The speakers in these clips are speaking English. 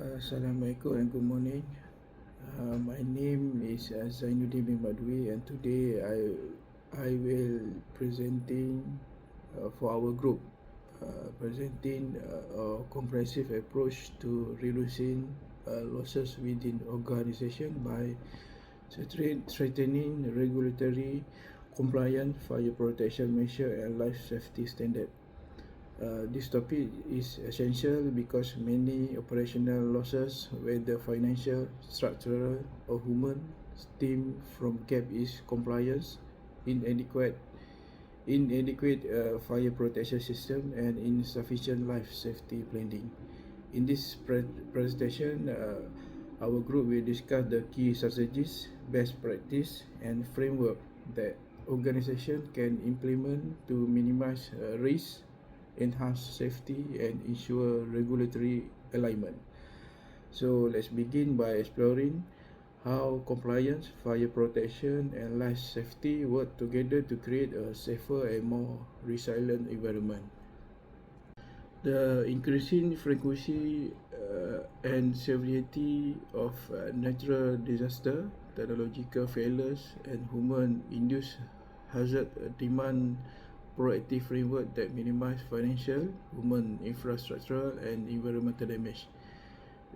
Assalamualaikum and good morning. My name is Zainuddin bin Madwi, and today I will presenting for our group, presenting a comprehensive approach to reducing losses within organization by strengthening regulatory compliance, fire protection measure, and life safety standard. This topic is essential because many operational losses, whether financial, structural, or human, stem from gap in compliance, inadequate fire protection system, and insufficient life safety planning. In this presentation, our group will discuss the key strategies, best practice, and framework that organization can implement to minimize risk, enhance safety, and ensure regulatory alignment. So let's begin by exploring how compliance, fire protection, and life safety work together to create a safer and more resilient environment. The increasing frequency and severity of natural disaster, technological failures, and human-induced hazard demand proactive framework that minimize financial, human, infrastructural, and environmental damage.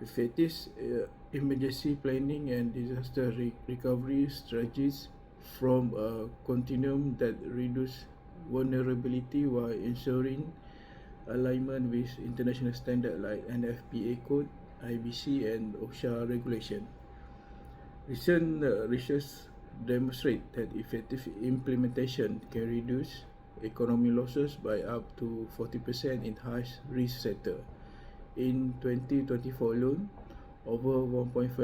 Effective emergency planning and disaster recovery strategies from a continuum that reduce vulnerability while ensuring alignment with international standards like NFPA code, IBC, and OSHA regulation. Recent research demonstrate that effective implementation can reduce economic losses by up to 40% in high-risk sector. In 2024 alone, over 1.5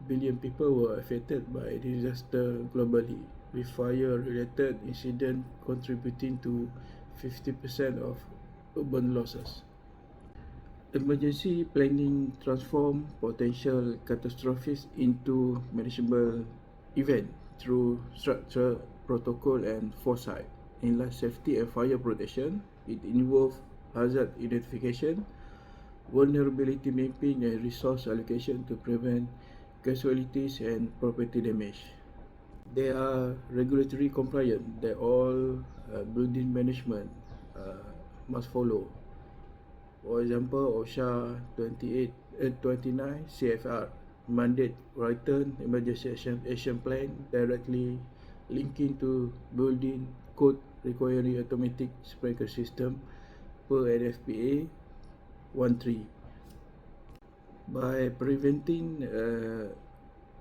billion people were affected by disaster globally, with fire-related incidents contributing to 50% of urban losses. Emergency planning transforms potential catastrophes into manageable events through structured protocol and foresight. In life safety and fire protection, it involves hazard identification, vulnerability mapping, and resource allocation to prevent casualties and property damage. There are regulatory compliance that all building management must follow. For example, OSHA 29 CFR mandate written emergency action plan directly linking to building code requiring automatic sprinkler system per NFPA 13. By preventing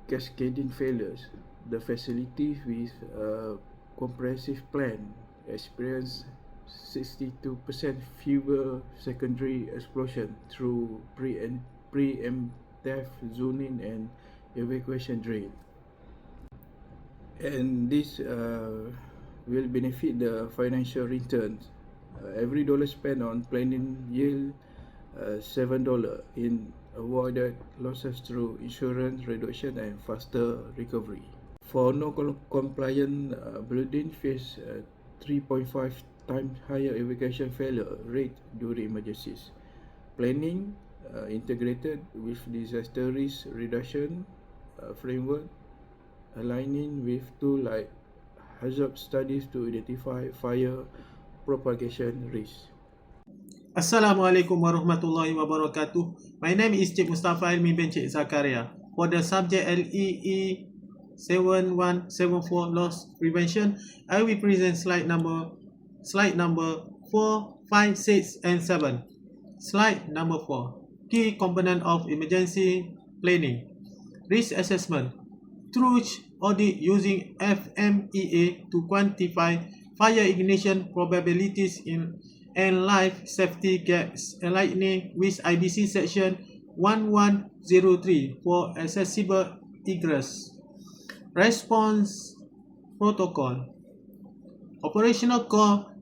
cascading failures, the facilities with a comprehensive plan experience 62% fewer secondary explosions through preemptive zoning and evacuation drill. And this will benefit the financial returns. Every dollar spent on planning yield $7 in avoided losses through insurance reduction and faster recovery. For non-compliant building face 3.5 times higher evacuation failure rate during emergencies. Planning integrated with disaster risk reduction framework, aligning with tools like hazard studies to identify fire propagation risk. Assalamualaikum warahmatullahi wabarakatuh. My name is Cik Mustafa Ilmi bin Cik Zakaria. For the subject LEE 7174 loss prevention, I will present slide number 4, 5, 6 and 7. Slide number 4. Key component of emergency planning. Risk assessment. Through audit using FMEA to quantify fire ignition probabilities and life safety gaps, aligning with IBC section 1103 for accessible egress. Response protocol. Operational core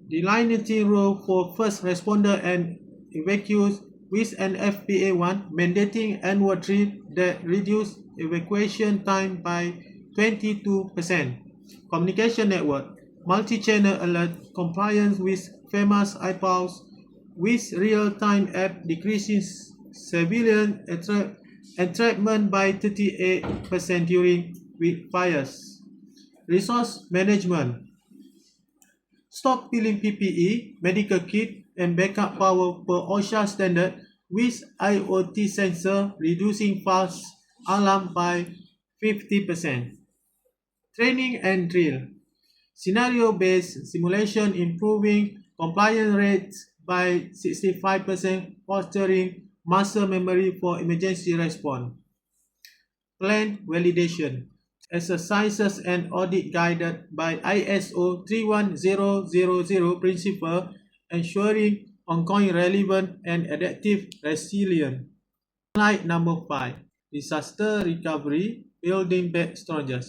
delineating role for first responder and evacuees with an FPA 1 mandating annual drill that reduce evacuation time by 22%. Communication network. Multi-channel alert compliance with FEMA's IPAWS with real-time app decreases civilian entrapment by 38% during wheat fires. Resource management. Stockpiling PPE, medical kit, and backup power per OSHA standard with IoT sensor reducing false alarm by 50%. Training and drill. Scenario-based simulation improving compliance rates by 65%, fostering muscle memory for emergency response. Plan validation. Exercises and audit guided by ISO 31000 principle, ensuring ongoing relevant and adaptive resilience. Slide number 5. Disaster recovery, building back stronger.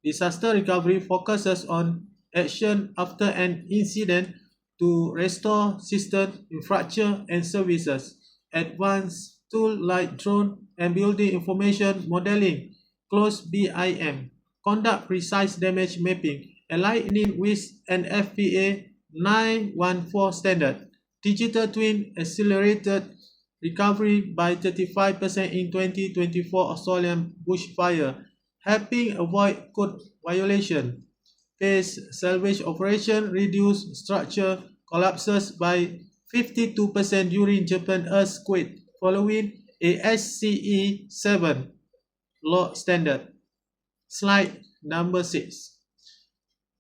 Disaster recovery focuses on action after an incident to restore system, infrastructure, and services. Advanced tools like drone and building information modeling, close BIM, conduct precise damage mapping, aligning with an FPA 914 standard. Digital twin accelerated recovery by 35% in 2024 Australian bushfire, helping avoid code violation. Phase salvage operation reduced structure collapses by 52% during Japan earthquake following a SCE 7 law standard. Slide number 6.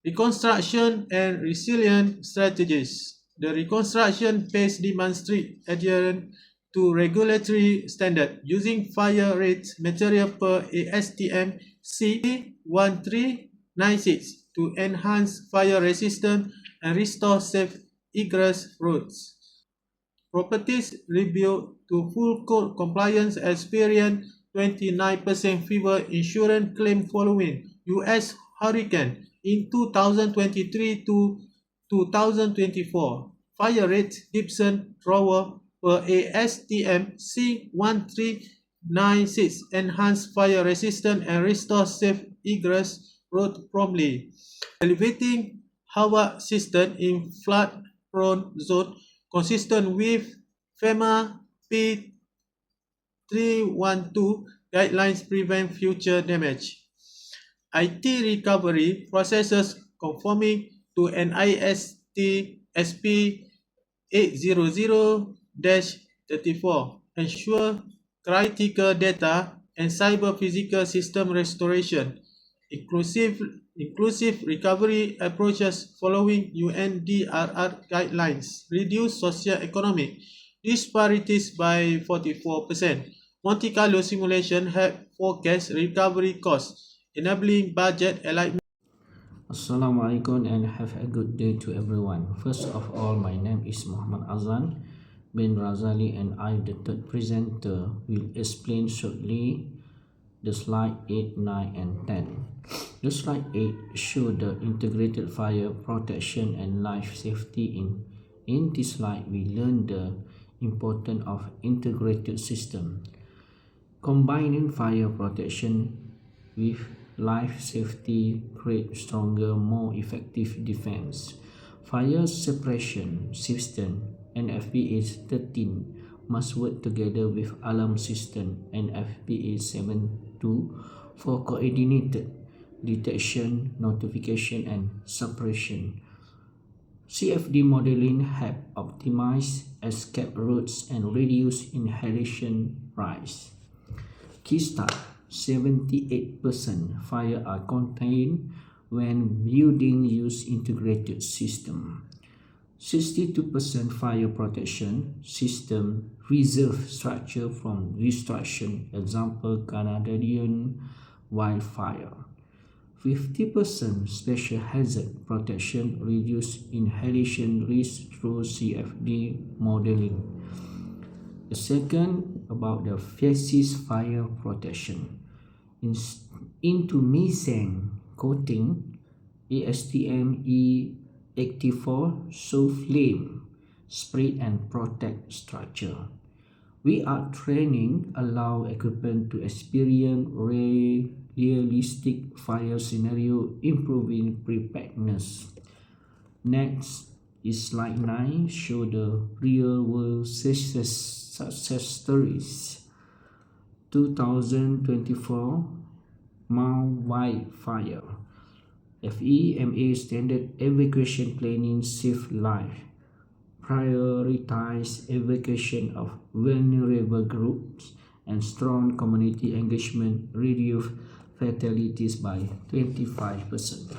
Reconstruction and resilient strategies. The reconstruction phase demonstrates adherence to regulatory standard using fire rate material per ASTM C1396 to enhance fire resistance and restore safe egress routes. Properties rebuilt to full code compliance experienced 29% fewer insurance claims following US hurricane in 2023 to 2024. Fire rate Gibson drawer per ASTM C1396 enhance fire resistance and restore safe egress road promptly. Elevating HVAC system in flood prone zone consistent with FEMA P312 guidelines prevent future damage. IT recovery processes conforming to NIST SP 800-34 ensure critical data and cyber physical system restoration. Inclusive recovery approaches following UNDRR guidelines reduce socio-economic disparities by 44%. Monte Carlo simulation help forecast recovery costs, enabling budget alignment. Assalamualaikum and have a good day to everyone. First of all, my name is Muhammad Azan bin Razali and I, the third presenter, will explain shortly the slide 8, 9 and 10. The slide 8 shows the integrated fire protection and life safety. In this slide, we learn the importance of integrated system, combining fire protection with life safety create stronger, more effective defense. Fire suppression system and FPA 13 must work together with alarm system and FPA 72 for coordinated detection, notification and suppression. CFD modeling help optimize escape routes and reduce inhalation rise. Key start: 78% fire are contained when building use integrated system. 62% fire protection system reserve structure from destruction, example Canadian wildfire. 50% special hazard protection reduce inhalation risk through CFD modeling. The second about the facies fire protection. Into methane coating, ASTM E84 show flame, spread and protect structure. We are training allow equipment to experience realistic fire scenario, improving preparedness. Next is slide 9, show the real world success success stories. 2024 Mount Wildfire. FEMA Standard Evacuation Planning Save Life. Prioritize evacuation of vulnerable groups and strong community engagement reduce fatalities by 25%.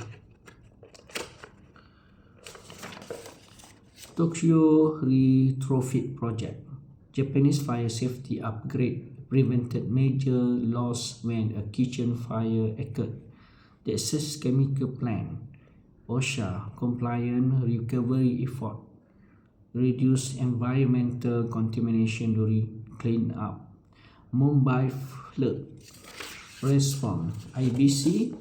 Tokyo Retrofit Project. Japanese fire safety upgrade prevented major loss when a kitchen fire occurred. The access chemical plant, OSHA compliant recovery effort, reduce environmental contamination during cleanup. Mumbai flood response, IBC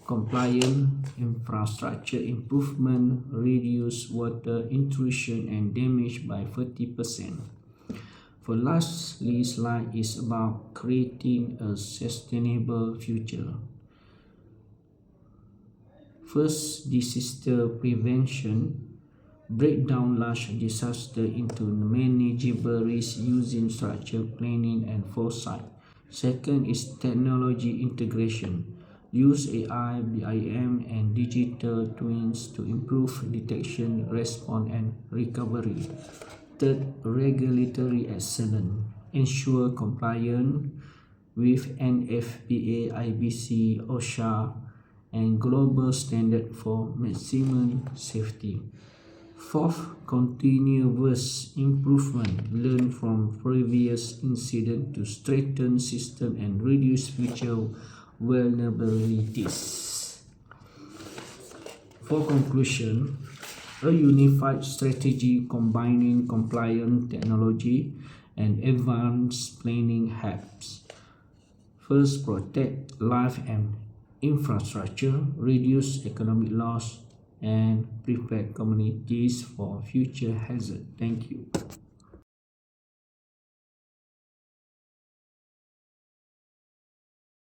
compliant infrastructure improvement, reduce water intrusion and damage by 30%. For lastly, slide is about creating a sustainable future. First, disaster prevention. Break down large disaster into manageable risks using structured planning and foresight. Second is technology integration. Use AI, BIM, and digital twins to improve detection, response, and recovery. Third, regulatory excellence. Ensure compliance with NFPA, IBC, OSHA, and global standard for maximum safety. Fourth, continuous improvement. Learn from previous incidents to strengthen system and reduce future vulnerabilities. For conclusion, a unified strategy combining compliant technology and advanced planning helps. First, protect life and infrastructure, reduce economic loss, and prepare communities for future hazards. Thank you.